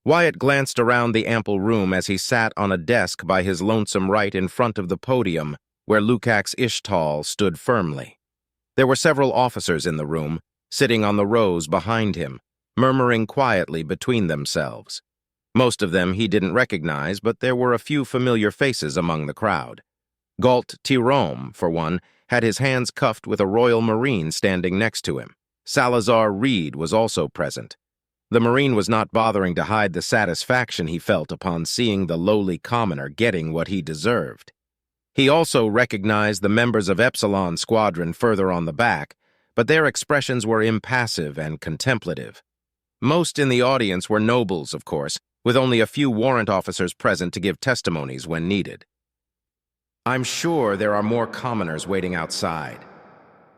Wyatt glanced around the ample room as he sat on a desk by his lonesome right in front of the podium, where Lukács Ishtal stood firmly. There were several officers in the room, sitting on the rows behind him, murmuring quietly between themselves. Most of them he didn't recognize, but there were a few familiar faces among the crowd. Galt Tirome, for one, had his hands cuffed with a Royal Marine standing next to him. Salazar Reed was also present. The Marine was not bothering to hide the satisfaction he felt upon seeing the lowly commoner getting what he deserved. He also recognized the members of Epsilon Squadron further on the back, but their expressions were impassive and contemplative. Most in the audience were nobles, of course, with only a few warrant officers present to give testimonies when needed. "I'm sure there are more commoners waiting outside.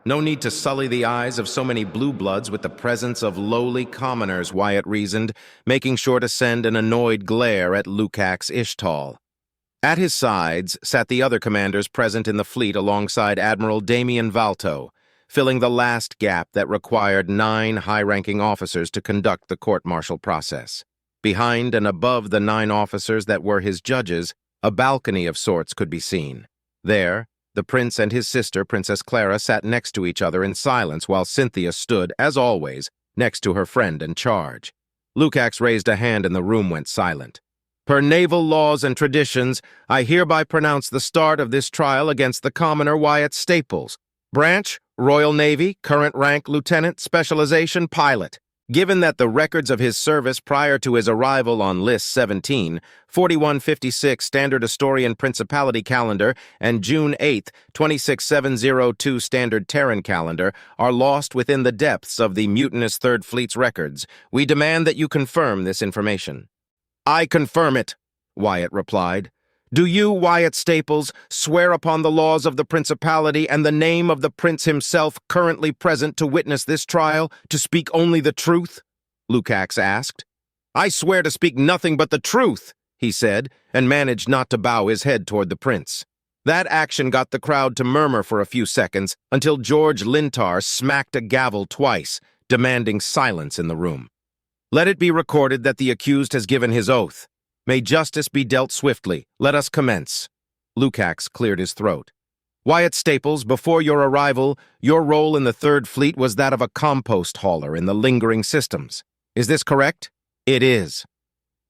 No need to sully the eyes of so many blue bloods with the presence of lowly commoners," Wyatt reasoned, making sure to send an annoyed glare at Lukács Ishtal. At his sides sat the other commanders present in the fleet alongside Admiral Damian Valto, filling the last gap that required 9 high-ranking officers to conduct the court-martial process. Behind and above the 9 officers that were his judges, a balcony of sorts could be seen. There, the prince and his sister, Princess Clara, sat next to each other in silence while Cynthia stood, as always, next to her friend in charge. Lukács raised a hand and the room went silent. "Per naval laws and traditions, I hereby pronounce the start of this trial against the commoner Wyatt Staples. Branch, Royal Navy, current rank Lieutenant, specialization pilot. Given that the records of his service prior to his arrival on List 17, 4156 Standard Astorian Principality Calendar, and June 8, 26702 Standard Terran Calendar are lost within the depths of the mutinous Third Fleet's records, we demand that you confirm this information." "I confirm it," Wyatt replied. "Do you, Wyatt Staples, swear upon the laws of the Principality and the name of the Prince himself currently present to witness this trial, to speak only the truth?" Lukács asked. "I swear to speak nothing but the truth," he said, and managed not to bow his head toward the prince. That action got the crowd to murmur for a few seconds until George Lintar smacked a gavel twice, demanding silence in the room. "Let it be recorded that the accused has given his oath. May justice be dealt swiftly. Let us commence." Lukács cleared his throat. "Wyatt Staples, before your arrival, your role in the Third Fleet was that of a compost hauler in the lingering systems. Is this correct?" "It is."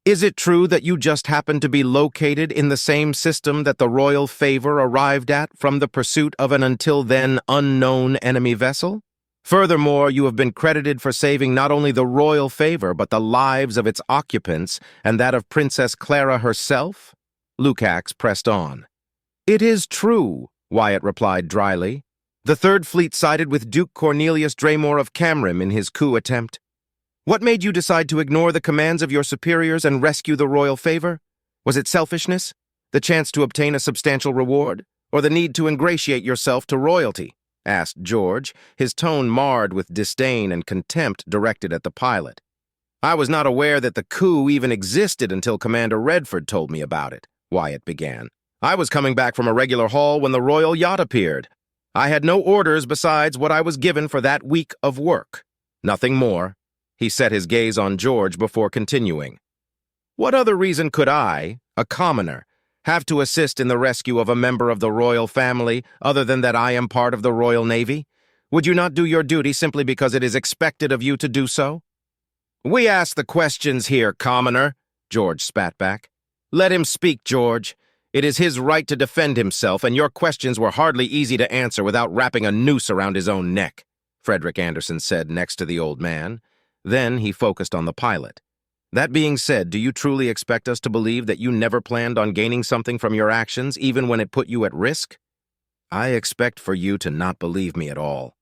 "Is it true that you just happened to be located in the same system that the Royal Favor arrived at from the pursuit of an until then unknown enemy vessel? Furthermore, you have been credited for saving not only the Royal Favor, but the lives of its occupants and that of Princess Clara herself?" Lukács pressed on. "It is true," Wyatt replied dryly. "The Third Fleet sided with Duke Cornelius Draymore of Camrim in his coup attempt. What made you decide to ignore the commands of your superiors and rescue the Royal Favor? Was it selfishness, the chance to obtain a substantial reward, or the need to ingratiate yourself to royalty?" asked George, his tone marred with disdain and contempt directed at the pilot. "I was not aware that the coup even existed until Commander Redford told me about it," Wyatt began. "I was coming back from a regular haul when the royal yacht appeared. I had no orders besides what I was given for that week of work. Nothing more." He set his gaze on George before continuing. "What other reason could I, a commoner, have to assist in the rescue of a member of the royal family other than that I am part of the Royal Navy? Would you not do your duty simply because it is expected of you to do so?" "We ask the questions here, commoner," George spat back. "Let him speak, George. It is his right to defend himself, and your questions were hardly easy to answer without wrapping a noose around his own neck," Frederick Anderson said next to the old man. Then he focused on the pilot. "That being said, do you truly expect us to believe that you never planned on gaining something from your actions, even when it put you at risk?" "I expect for you to not believe me at all,"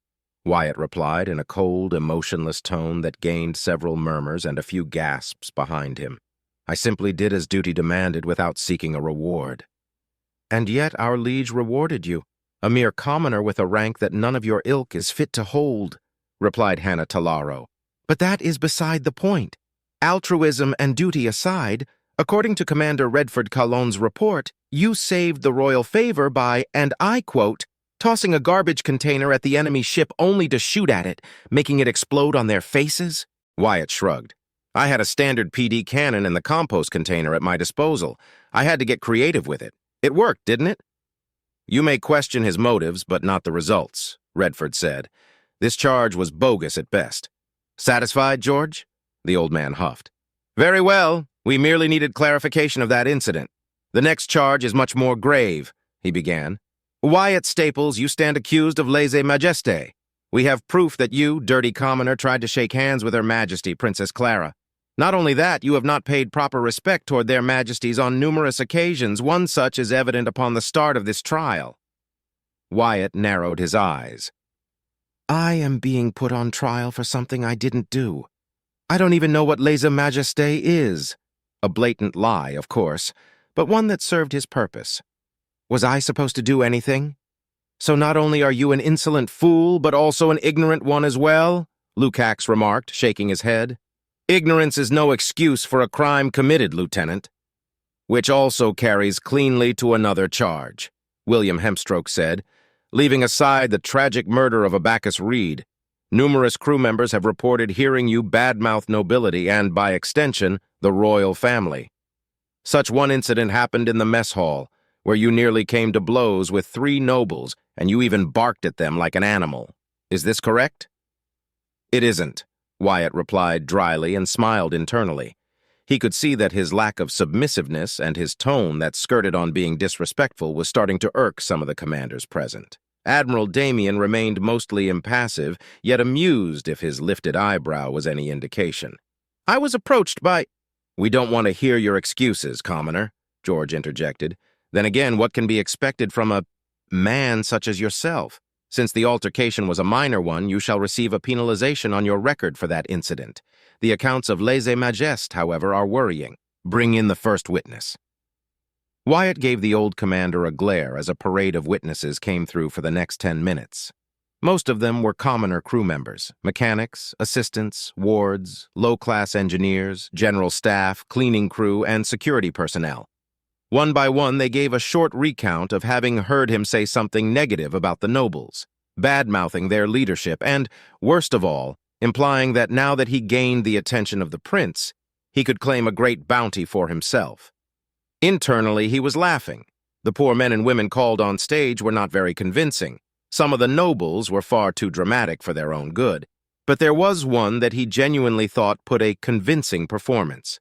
Wyatt replied in a cold, emotionless tone that gained several murmurs and a few gasps behind him. "I simply did as duty demanded without seeking a reward." "And yet our liege rewarded you, a mere commoner with a rank that none of your ilk is fit to hold," replied Hannah Talaro. "But that is beside the point. Altruism and duty aside, according to Commander Redford Calonne's report, you saved the Royal Favor by, and I quote, tossing a garbage container at the enemy ship only to shoot at it, making it explode on their faces?" Wyatt shrugged. I had a standard PD cannon in the compost container at my disposal. I had to get creative with it. It worked, didn't it? You may question his motives, but not the results, Redford said. This charge was bogus at best. Satisfied, George? The old man huffed. Very well. We merely needed clarification of that incident. The next charge is much more grave, he began. Wyatt Staples, you stand accused of lèse-majesté. We have proof that you, dirty commoner, tried to shake hands with Her Majesty, Princess Clara. Not only that, you have not paid proper respect toward their majesties on numerous occasions. One such is evident upon the start of this trial. Wyatt narrowed his eyes. I am being put on trial for something I didn't do. I don't even know what lèse-majesté is. A blatant lie, of course, but one that served his purpose. Was I supposed to do anything? So not only are you an insolent fool, but also an ignorant one as well? Lukacs remarked, shaking his head. Ignorance is no excuse for a crime committed, Lieutenant. Which also carries cleanly to another charge, William Hempstroke said, leaving aside the tragic murder of Abacus Reed. Numerous crew members have reported hearing you badmouth nobility and, by extension, the royal family. Such one incident happened in the mess hall, where you nearly came to blows with 3 nobles, and you even barked at them like an animal. Is this correct? It isn't, Wyatt replied dryly and smiled internally. He could see that his lack of submissiveness and his tone that skirted on being disrespectful was starting to irk some of the commanders present. Admiral Damien remained mostly impassive, yet amused if his lifted eyebrow was any indication. I was approached by— We don't want to hear your excuses, commoner, George interjected. Then again, what can be expected from a man such as yourself? Since the altercation was a minor one, you shall receive a penalization on your record for that incident. The accounts of lèse-majesté, however, are worrying. Bring in the first witness. Wyatt gave the old commander a glare as a parade of witnesses came through for the next 10 minutes. Most of them were commoner crew members, mechanics, assistants, wards, low-class engineers, general staff, cleaning crew, and security personnel. One by one, they gave a short recount of having heard him say something negative about the nobles, bad-mouthing their leadership, and, worst of all, implying that now that he gained the attention of the prince, he could claim a great bounty for himself. Internally, he was laughing. The poor men and women called on stage were not very convincing. Some of the nobles were far too dramatic for their own good, but there was one that he genuinely thought put a convincing performance.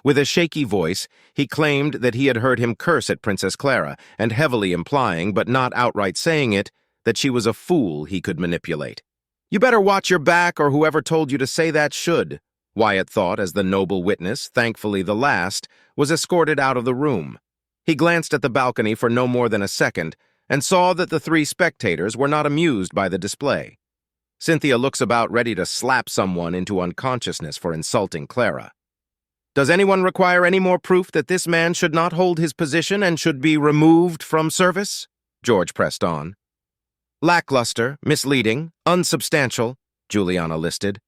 With a shaky voice, he claimed that he had heard him curse at Princess Clara, and heavily implying, but not outright saying it, that she was a fool he could manipulate. You better watch your back, or whoever told you to say that should, Wyatt thought as the noble witness, thankfully the last, was escorted out of the room. He glanced at the balcony for no more than a second, and saw that the 3 spectators were not amused by the display. Cynthia looks about ready to slap someone into unconsciousness for insulting Clara. Does anyone require any more proof that this man should not hold his position and should be removed from service? George pressed on. Lackluster, misleading, unsubstantial, Juliana listed.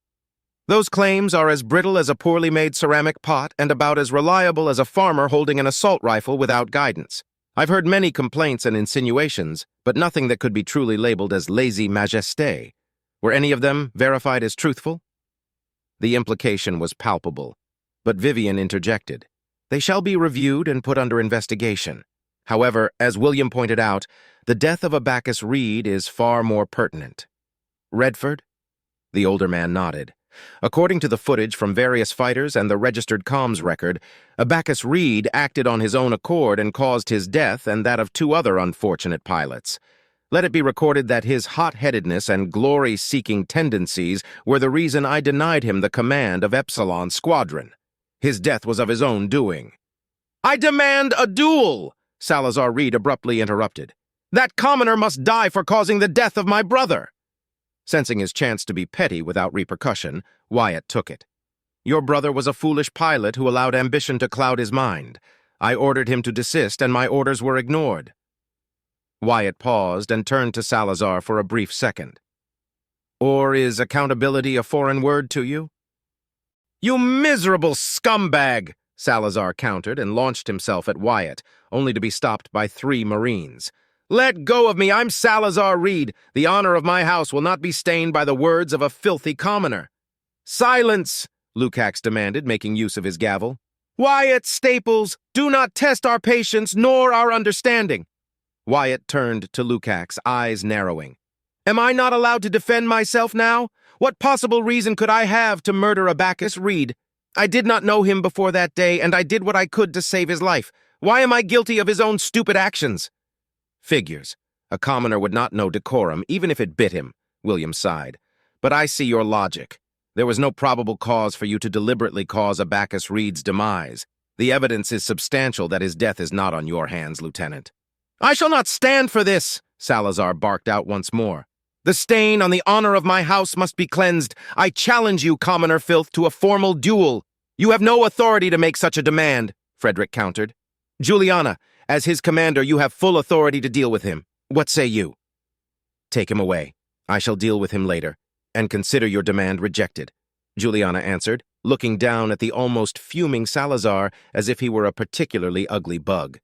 Those claims are as brittle as a poorly made ceramic pot and about as reliable as a farmer holding an assault rifle without guidance. I've heard many complaints and insinuations, but nothing that could be truly labeled as lèse-majesté. Were any of them verified as truthful? The implication was palpable, but Vivian interjected. They shall be reviewed and put under investigation. However, as William pointed out, the death of Abacus Reed is far more pertinent. Redford? The older man nodded. According to the footage from various fighters and the registered comms record, Abacus Reed acted on his own accord and caused his death and that of 2 other unfortunate pilots. Let it be recorded that his hot-headedness and glory-seeking tendencies were the reason I denied him the command of Epsilon Squadron. His death was of his own doing. I demand a duel! Salazar Reed abruptly interrupted. That commoner must die for causing the death of my brother! Sensing his chance to be petty without repercussion, Wyatt took it. Your brother was a foolish pilot who allowed ambition to cloud his mind. I ordered him to desist, and my orders were ignored. Wyatt paused and turned to Salazar for a brief second. Or is accountability a foreign word to you? You miserable scumbag! Salazar countered and launched himself at Wyatt, only to be stopped by 3 Marines. Let go of me! I'm Salazar Reed. The honor of my house will not be stained by the words of a filthy commoner. Silence! Lukács demanded, making use of his gavel. "Wyatt Staples, do not test our patience nor our understanding." Wyatt turned to Lukács, eyes narrowing. "Am I not allowed to defend myself now? What possible reason could I have to murder Abacus Reed? I did not know him before that day, and I did what I could to save his life. Why am I guilty of his own stupid actions?" "Figures. A commoner would not know decorum, even if it bit him," William sighed. "But I see your logic. There was no probable cause for you to deliberately cause Abacus Reed's demise. The evidence is substantial that his death is not on your hands, Lieutenant." "I shall not stand for this," Salazar barked out once more. "The stain on the honor of my house must be cleansed. I challenge you, commoner filth, to a formal duel." "You have no authority to make such a demand," Frederick countered. "Juliana, as his commander, you have full authority to deal with him. What say you?" "Take him away. I shall deal with him later, and consider your demand rejected," Juliana answered, looking down at the almost fuming Salazar as if he were a particularly ugly bug.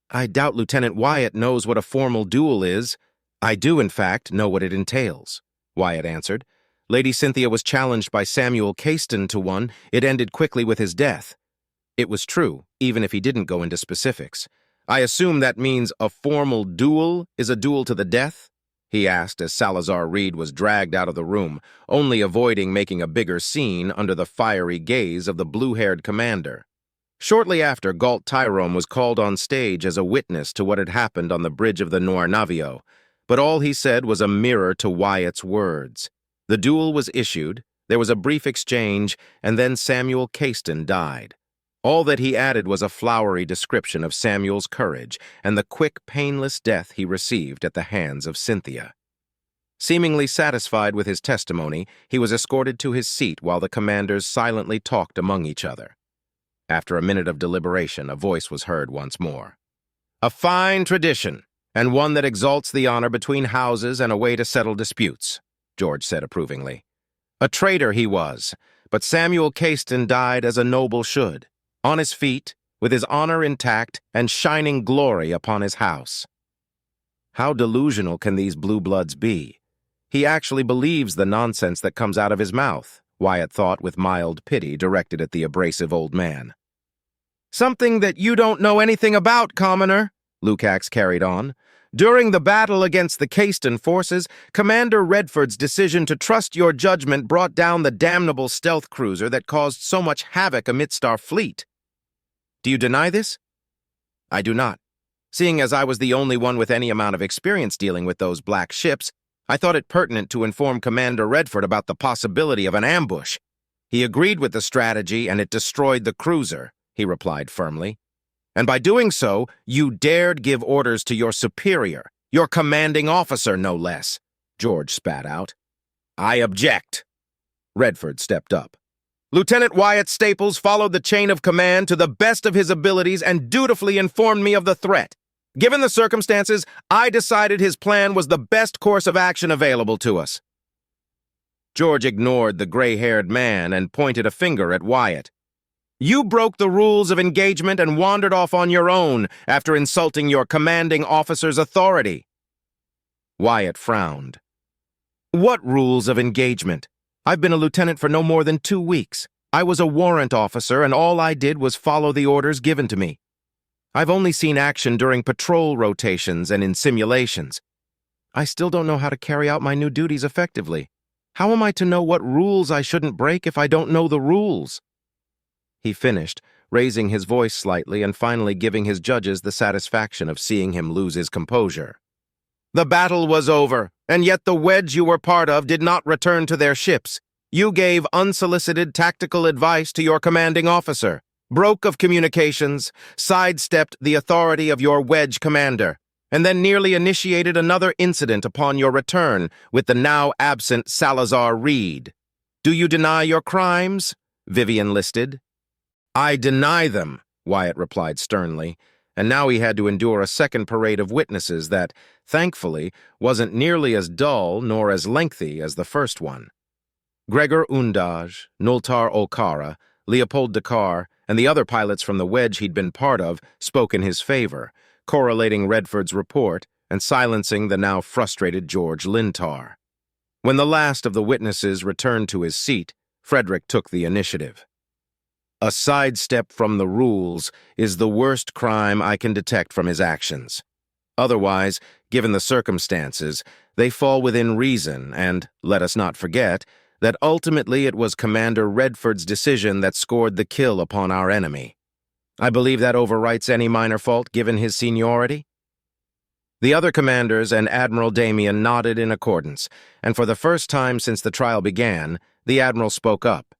"I doubt Lieutenant Wyatt knows what a formal duel is." "I do, in fact, know what it entails," Wyatt answered. "Lady Cynthia was challenged by Samuel Caiston to one. It ended quickly with his death." It was true, even if he didn't go into specifics. "I assume that means a formal duel is a duel to the death?" he asked as Salazar Reed was dragged out of the room, only avoiding making a bigger scene under the fiery gaze of the blue-haired commander. Shortly after, Galt Tyrone was called on stage as a witness to what had happened on the bridge of the Noir Navio, but all he said was a mirror to Wyatt's words. The duel was issued, there was a brief exchange, and then Samuel Caiston died. All that he added was a flowery description of Samuel's courage and the quick, painless death he received at the hands of Cynthia. Seemingly satisfied with his testimony, he was escorted to his seat while the commanders silently talked among each other. After a minute of deliberation, a voice was heard once more. "A fine tradition, and one that exalts the honor between houses and a way to settle disputes," George said approvingly. "A traitor he was, but Samuel Caiston died as a noble should, on his feet, with his honor intact and shining glory upon his house." How delusional can these blue bloods be? He actually believes the nonsense that comes out of his mouth, Wyatt thought with mild pity directed at the abrasive old man. "Something that you don't know anything about, commoner," Lukács carried on. "During the battle against the Caiston forces, Commander Redford's decision to trust your judgment brought down the damnable stealth cruiser that caused so much havoc amidst our fleet. Do you deny this?" "I do not. Seeing as I was the only one with any amount of experience dealing with those black ships, I thought it pertinent to inform Commander Redford about the possibility of an ambush. He agreed with the strategy, and it destroyed the cruiser," he replied firmly. "And by doing so, you dared give orders to your superior, your commanding officer, no less," George spat out. "I object." Redford stepped up. "Lieutenant Wyatt Staples followed the chain of command to the best of his abilities and dutifully informed me of the threat. Given the circumstances, I decided his plan was the best course of action available to us." George ignored the gray-haired man and pointed a finger at Wyatt. "You broke the rules of engagement and wandered off on your own after insulting your commanding officer's authority." Wyatt frowned. "What rules of engagement? I've been a lieutenant for no more than 2 weeks. I was a warrant officer, and all I did was follow the orders given to me. I've only seen action during patrol rotations and in simulations. I still don't know how to carry out my new duties effectively. How am I to know what rules I shouldn't break if I don't know the rules?" He finished, raising his voice slightly and finally giving his judges the satisfaction of seeing him lose his composure. "The battle was over, and yet the wedge you were part of did not return to their ships. You gave unsolicited tactical advice to your commanding officer, broke of communications, sidestepped the authority of your wedge commander, and then nearly initiated another incident upon your return with the now absent Salazar Reed. Do you deny your crimes?" Vivian listed. "I deny them," Wyatt replied sternly, and now he had to endure a second parade of witnesses that, thankfully, wasn't nearly as dull nor as lengthy as the first one. Gregor Undaj, Nultar Okara, Leopold Dakar, and the other pilots from the wedge he'd been part of spoke in his favor, correlating Redford's report and silencing the now frustrated George Lintar. When the last of the witnesses returned to his seat, Frederick took the initiative. A sidestep from the rules is the worst crime I can detect from his actions. Otherwise, given the circumstances, they fall within reason, and, let us not forget, that ultimately it was Commander Redford's decision that scored the kill upon our enemy. I believe that overwrites any minor fault given his seniority. The other commanders and Admiral Damien nodded in accordance, and for the first time since the trial began, the Admiral spoke up.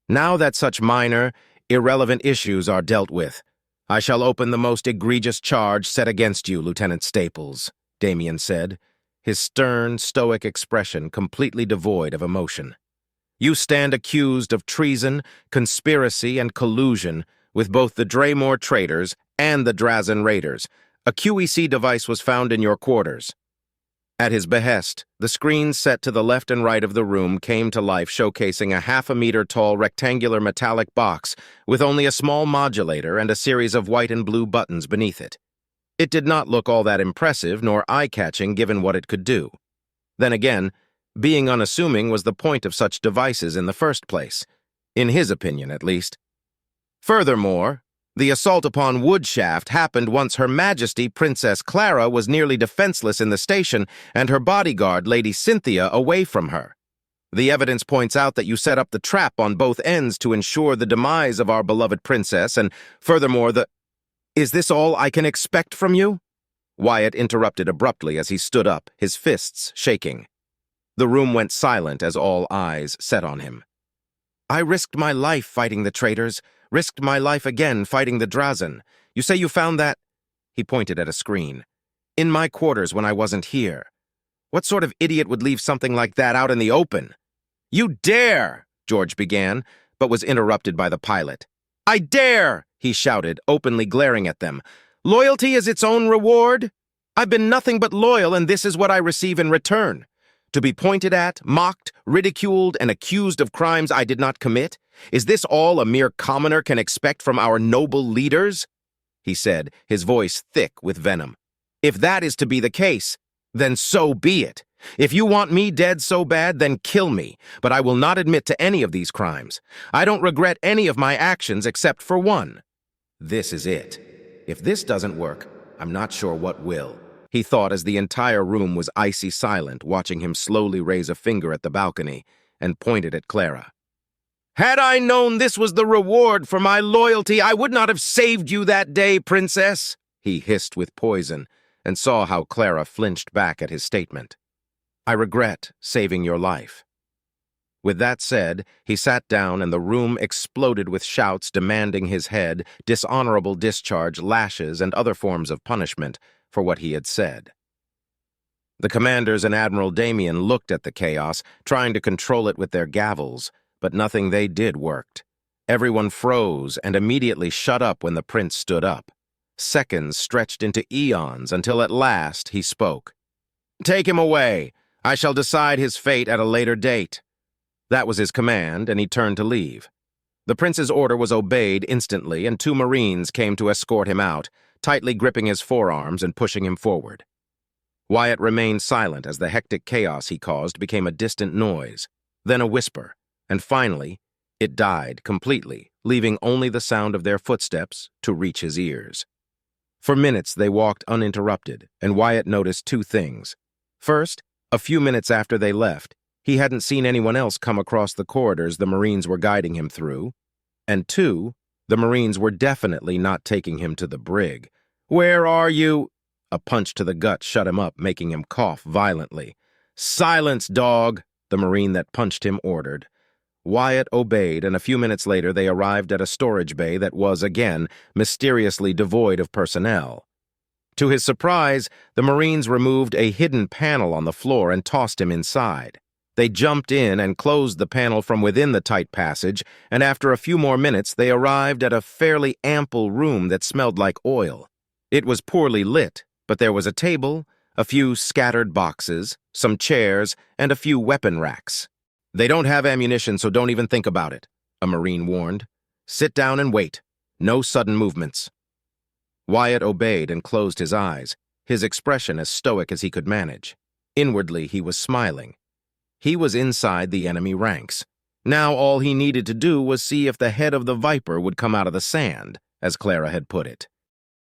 Now that such minor, irrelevant issues are dealt with, I shall open the most egregious charge set against you, Lieutenant Staples, Damien said, his stern, stoic expression completely devoid of emotion. You stand accused of treason, conspiracy, and collusion with both the Draymore traitors and the Treason raiders. A QEC device was found in your quarters. At his behest, the screens set to the left and right of the room came to life, showcasing a half-a-meter-tall rectangular metallic box with only a small modulator and a series of white and blue buttons beneath it. It did not look all that impressive nor eye-catching given what it could do. Then again, being unassuming was the point of such devices in the first place, in his opinion at least. Furthermore, the assault upon Woodshaft happened once Her Majesty Princess Clara was nearly defenseless in the station and her bodyguard, Lady Cynthia, away from her. The evidence points out that you set up the trap on both ends to ensure the demise of our beloved princess, and furthermore Is this all I can expect from you? Wyatt interrupted abruptly as he stood up, his fists shaking. The room went silent as all eyes set on him. I risked my life fighting the traitors, risked my life again fighting the Treason. You say you found that? He pointed at a screen. In my quarters when I wasn't here. What sort of idiot would leave something like that out in the open? You dare! George began, but was interrupted by the pilot. I dare! He shouted, openly glaring at them. Loyalty is its own reward? I've been nothing but loyal, and this is what I receive in return. To be pointed at, mocked, ridiculed, and accused of crimes I did not commit? Is this all a mere commoner can expect from our noble leaders? He said, his voice thick with venom. If that is to be the case, then so be it. If you want me dead so bad, then kill me, but I will not admit to any of these crimes. I don't regret any of my actions except for one. This is it. If this doesn't work, I'm not sure what will, he thought as the entire room was icy silent, watching him slowly raise a finger at the balcony and pointed at Clara. Had I known this was the reward for my loyalty, I would not have saved you that day, princess, he hissed with poison, and saw how Clara flinched back at his statement. I regret saving your life. With that said, he sat down and the room exploded with shouts demanding his head, dishonorable discharge, lashes, and other forms of punishment for what he had said. The commanders and Admiral Damien looked at the chaos, trying to control it with their gavels, but nothing they did worked. Everyone froze and immediately shut up when the prince stood up. Seconds stretched into eons until at last he spoke. Take him away. I shall decide his fate at a later date. That was his command, and he turned to leave. The prince's order was obeyed instantly, and 2 Marines came to escort him out, tightly gripping his forearms and pushing him forward. Wyatt remained silent as the hectic chaos he caused became a distant noise, then a whisper, and finally, it died completely, leaving only the sound of their footsteps to reach his ears. For minutes they walked uninterrupted, and Wyatt noticed 2 things. First, a few minutes after they left, he hadn't seen anyone else come across the corridors the Marines were guiding him through. And 2, the Marines were definitely not taking him to the brig. Where are you? A punch to the gut shut him up, making him cough violently. Silence, dog, the Marine that punched him ordered. Wyatt obeyed, and a few minutes later they arrived at a storage bay that was, again, mysteriously devoid of personnel. To his surprise, the Marines removed a hidden panel on the floor and tossed him inside. They jumped in and closed the panel from within the tight passage, and after a few more minutes they arrived at a fairly ample room that smelled like oil. It was poorly lit, but there was a table, a few scattered boxes, some chairs, and a few weapon racks. They don't have ammunition, so don't even think about it, a Marine warned. Sit down and wait. No sudden movements. Wyatt obeyed and closed his eyes, his expression as stoic as he could manage. Inwardly, he was smiling. He was inside the enemy ranks. Now all he needed to do was see if the head of the viper would come out of the sand, as Clara had put it.